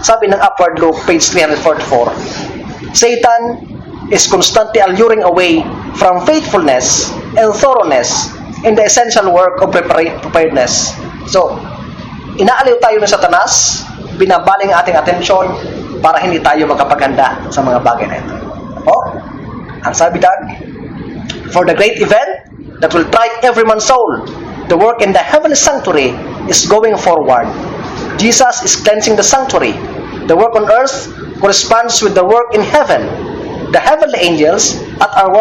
Sabi ng Upward Look, page 344. Satan is constantly alluring away from faithfulness and thoroughness in the essential work of preparedness. So, inaaliw tayo ng Satanas, binabaling ating atensyon para hindi tayo magkapaganda sa mga bagay na ito. Ang sabi dyan, for the great event that will try every man's soul, the work in the heavenly sanctuary is going forward. Jesus is cleansing the sanctuary. The work on earth corresponds with the work in heaven. The heavenly angels are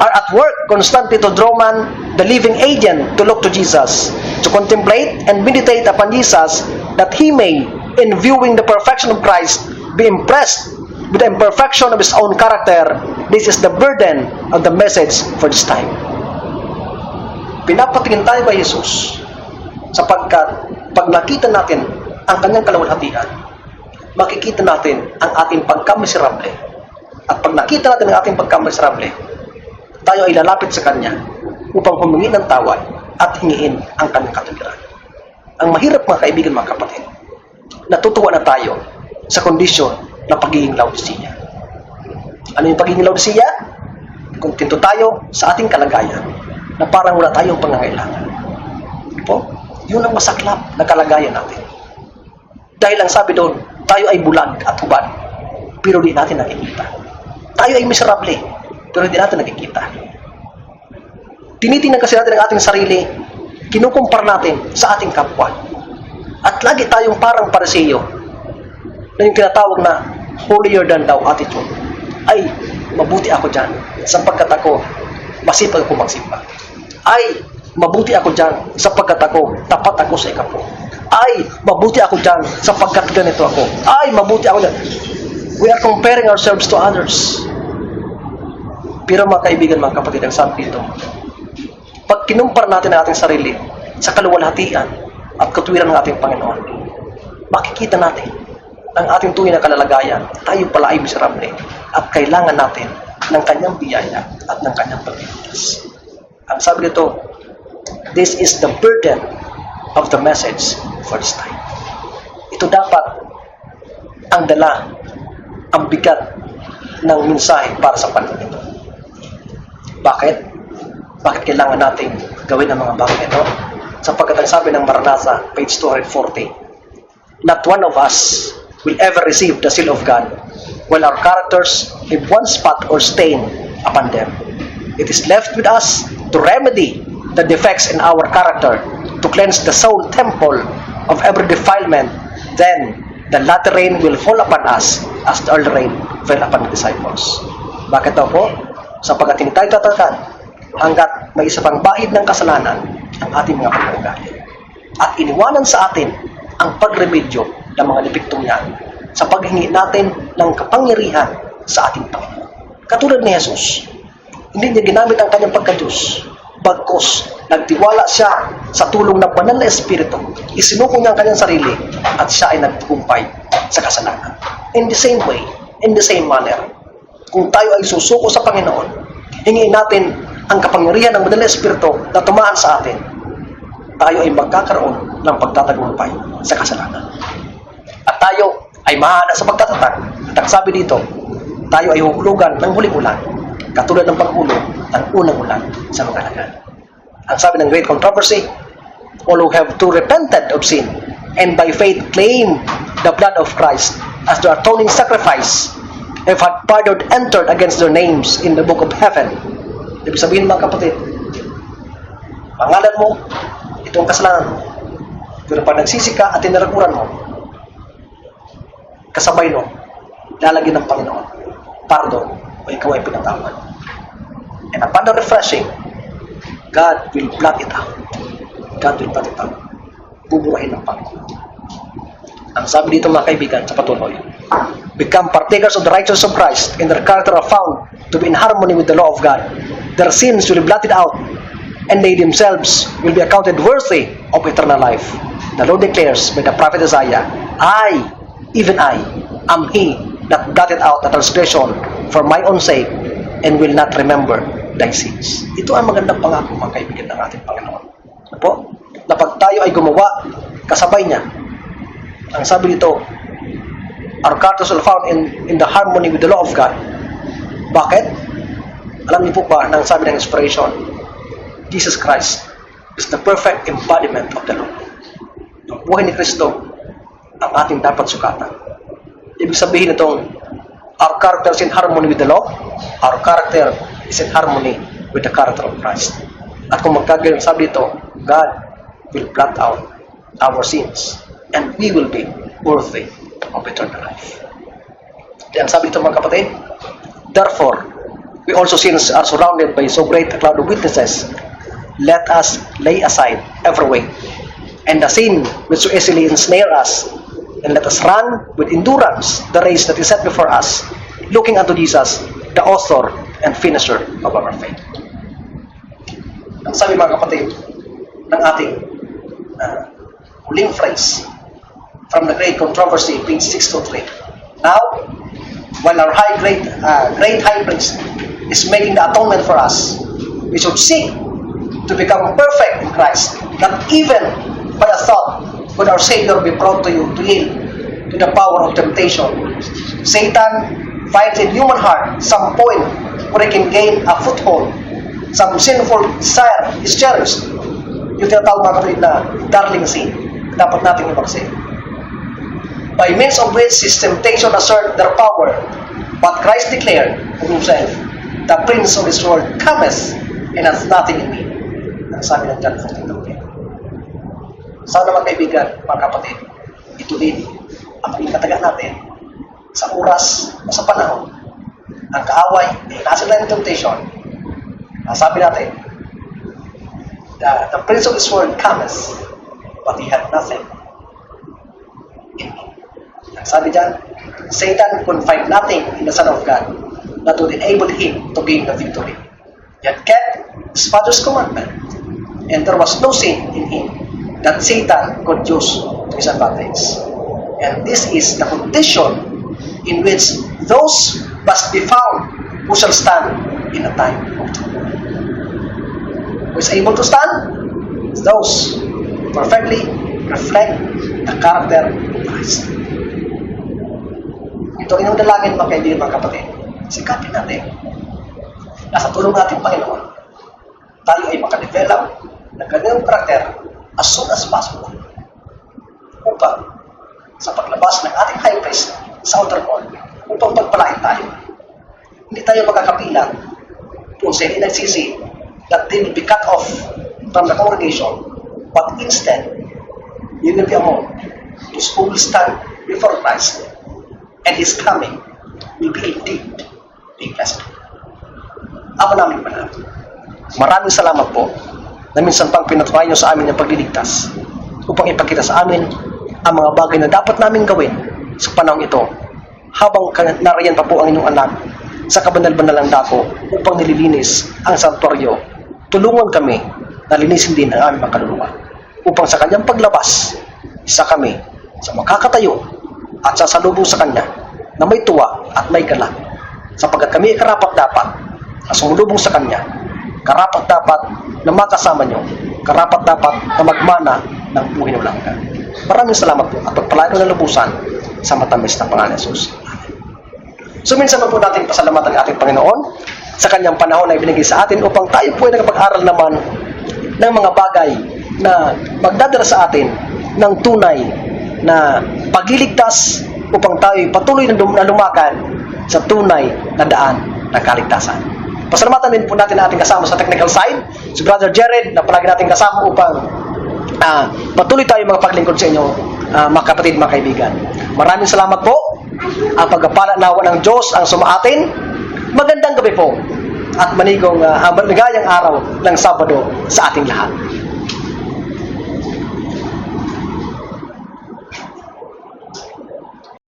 at work constantly to draw man, the living agent, to look to Jesus, to contemplate and meditate upon Jesus, that he may, in viewing the perfection of Christ, be impressed with the imperfection of his own character. This is the burden of the message for this time. Pinapatingin tayo kay Jesus sapagkat pag nakita natin ang kanyang kaluwalhatian, makikita natin ang ating pagkamiserable. At pag nakita natin ang ating pagkamiserable, tayo ay lalapit sa Kanya upang humingi ng tawad at hingiin ang Kanyang katuwiran. Ang mahirap mga kaibigan, mga kapatid, natutuwa na tayo sa kondisyon ng pagiging Laodicea. Ano yung pagiging Laodicea? Kontento tayo sa ating kalagayan na parang wala tayong pangangailangan. Yun ang masaklap na kalagayan natin. Dahil ang sabi doon, tayo ay bulag at hubad, pero di natin nakikita. Tayo ay miserable, pero di natin nakikita. Tinitingnan kasi natin ang ating sarili, kinukumpara natin sa ating kapwa. At lagi tayong parang Pariseo, na yung tinatawag na holier than thou attitude. Ay, mabuti ako dyan, sapagkat ako, masipag ako magsimba. Ay, mabuti ako dyan, sapagkat ako, tapat ako sa ikapo. Ay, mabuti ako dyan, sapagkat ganito ako. Ay, mabuti ako dyan. We are comparing ourselves to others. Pero mga kaibigan, mga kapatid, ang sabi dito, pag kinumpara natin ang ating sarili sa kaluwalhatian at katuwiran ng ating Panginoon, makikita natin ang ating tunay na kalalagayan. Tayo pala ay miserable at kailangan natin ng Kanyang biyaya at ng Kanyang pagligtas. Ang sabi dito, this is the burden of the message for this time. Ito ito dapat ang dala, ang bigat ng mensahe para sa panahon ito. Bakit? Bakit kailangan nating gawin ang mga bagay ito? Sapagkat ang sabi ng Maranatha, page 240, not one of us will ever receive the seal of God while our characters have one spot or stain upon them. It is left with us to remedy the defects in our character, to cleanse the soul temple of every defilement. Then the latter rain will fall upon us as the early rain fell upon the disciples. Bakit daw po? Sapagkat hindi tayo tatagad hanggat may isa pang bahid ng kasalanan ang ating mga pag-uugali. At iniwanan sa atin ang pagremedyo ng mga depektong yan sa paghingi natin ng kapangyarihan sa ating Panginoon. Katulad ni Jesus, hindi niya ginamit ang kanyang pagka-Diyos, bagkus nagtiwala siya sa tulong ng banal na Espiritu, isinuko niya ang kanyang sarili at siya ay nagtagumpay sa kasalanan. In the same way, in the same manner, kung tayo ay susuko sa Panginoon, hingin natin ang kapangyarihan ng banal na Espiritu na tumaan sa atin, tayo ay magkakaroon ng pagtatagumpay sa kasalanan. At tayo ay mahana sa pagtatatag. At ang sabi dito, tayo ay huhulugan ng huling ulan, katulad ng paghulog ng unang ulan sa mga lagan. Ang sabi ng Great Controversy, all who have too repented of sin and by faith claim the blood of Christ as their atoning sacrifice have had pardon entered against their names in the book of heaven. Ibig sabihin mga kapatid, pangalan mo, itong kasalanan mo. Pero pag nagsisi ka at tinarakuran mo, kasabay no, lalagyan ng Panginoon, pardon, o ikaw ay pinatawad. And upon the refreshing, God will blot it out. God will blot it out. Buburahin ng Panginoon. Ang sabi dito mga kaibigan sa patuloy, become partakers of the righteousness of Christ, and their character are found to be in harmony with the law of God. Their sins will be blotted out, and they themselves will be accounted worthy of eternal life. The Lord declares by the prophet Isaiah, I, even I, am he that blotted out the transgression for my own sake, and will not remember thy sins. Ito ang magandang pangako mga kaibigan ng ating Panginoon. Ano po? Na pag tayo ay gumawa, kasabay niya. Ang sabi dito, our characters are found in the harmony with the law of God. Bakit? Alam niyo po ba na ang sabi ng inspiration, Jesus Christ is the perfect embodiment of the law. Ang buhay ni Kristo ang ating dapat sukatan. Ibig sabihin itong our character is in harmony with the law, our character is in harmony with the character of Christ. At kung magkagayon sabi ito, God will blot out our sins and we will be worthy of eternal life. Yan sabi ito mga kapatid, therefore, we also since are surrounded by so great a cloud of witnesses, let us lay aside every weight and the sin which so easily ensnare us, and let us run with endurance the race that is set before us, looking unto Jesus, the author and finisher of our faith. Ang sabi mga kapatid ng ating huling phrase from the Great Controversy, page 623. Now, while our great high priest is making the atonement for us, we should seek to become perfect in Christ, not even by a thought could our Savior be brought to yield to the power of temptation. Satan finds in human heart some point where he can gain a foothold. Some sinful desire is cherished. Yung tinatawag mga kapatid na darling sin, dapat natin ibagsin. By means of which his temptation assert their power, but Christ declared of himself, the prince of this world cometh and hath nothing in me. Ang sabi ng John 14:10. Sana mga kaibigan, mga kapatid, ito din ang ikataga natin sa oras o sa panahon. Ang kaaway ay nasa line of temptation. Sabi natin, the prince of this world cometh, but he had nothing in me. Ang sabi dyan, Satan could find nothing in the Son of God that would enable him to gain the victory. Yet kept his Father's commandment, and there was no sin in him that Satan could use to his advantage. And this is the condition in which those must be found who shall stand in a time of trouble. Who is able to stand? Those perfectly reflect the character of Christ. Ito inyong dalangin, mga kaibigan, mga kapatid. Sikapin natin. Nasa tulong natin, Panginoon, tayo ay makadevelop ng kanyang karakter as soon as possible upang sa paglabas ng ating high priest sa altar call upang pagpalain tayo. Hindi tayo magkakapilang kung sila nagsisi that they will be cut off from the congregation, but instead, you will be among those who will stand before Christ, and His coming will be indeed big blessing. Ako namin pala. Maraming salamat po na minsan pang pinatunayan niyo sa amin ang pagliligtas upang ipakita sa amin ang mga bagay na dapat namin gawin sa panahon ito habang nariyan pa po ang inyong anak sa kabanal-banalang dako upang nililinis ang santuaryo. Tulungan kami na linisin din ang aming mga kaluluwa upang sa kanyang paglabas, isa kami sa makakatayo at sasalubong sa kanya na may tuwa at may galak sapagkat kami ay karapat-dapat na sumulubong sa kanya, karapat-dapat na makasama nyo, karapat-dapat na magmana ng buhay ng langga. Maraming salamat po at pagpalain ko ng lubusan sa matamis na pangalan ni Jesus. So minsan po natin pasalamatan ang ating Panginoon sa kanyang panahon na ibinigay sa atin upang tayo po ay nakapag-aral naman ng mga bagay na magdadala sa atin ng tunay na pagliligtas upang tayo patuloy na lumakad sa tunay na daan ng kaligtasan. Pasalamatan din po natin ang ating kasama sa technical side, si Brother Jared, na palagi natin kasama upang patuloy tayo mga paglingkod sa inyo, mga kapatid, mga kaibigan. Maraming salamat po. Ang pagpapala nawa ng Diyos ang sumaatin. Magandang gabi po at maligayang araw ng Sabado sa ating lahat.